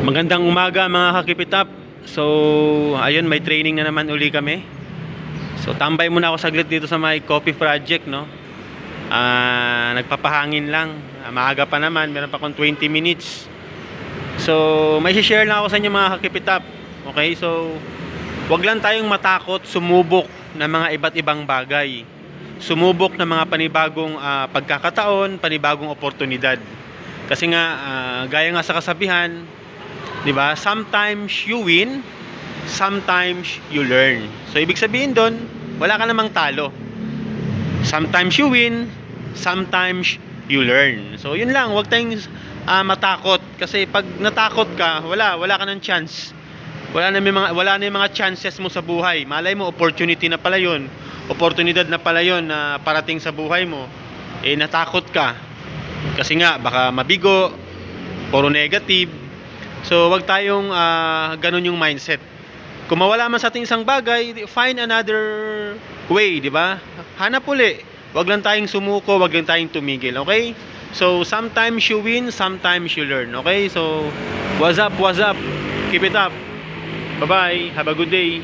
Magandang umaga mga kakipitap. So, ayun, may training na naman uli kami. So, tambay muna ako saglit dito sa my coffee project, no? Nagpapahangin lang. Maaga pa naman, meron pa akong 20 minutes. So, may share lang ako sa inyo mga kakipitap. Okay, so wag lang tayong matakot sumubok ng mga iba't ibang bagay. Sumubok ng mga panibagong pagkakataon, panibagong oportunidad. Kasi nga, gaya nga sa kasabihan, 'di ba? Sometimes you win, sometimes you learn. So ibig sabihin doon, wala ka namang talo. Sometimes you win, sometimes you learn. So yun lang, huwag tayong matakot kasi pag natakot ka, wala ka ng chance. Wala na yung mga chances mo sa buhay. Malay mo opportunity na pala 'yon. Oportunidad na pala 'yon na parating sa buhay mo. Natakot ka. Kasi nga baka mabigo, puro negative. So, wag tayong ganun yung mindset. Kung mawala man sa ating isang bagay, find another way, di ba? Hanap uli. Wag lang tayong sumuko, wag lang tayong tumigil, okay? So, sometimes you win, sometimes you learn, okay? So, what's up? Keep it up. Bye-bye. Have a good day.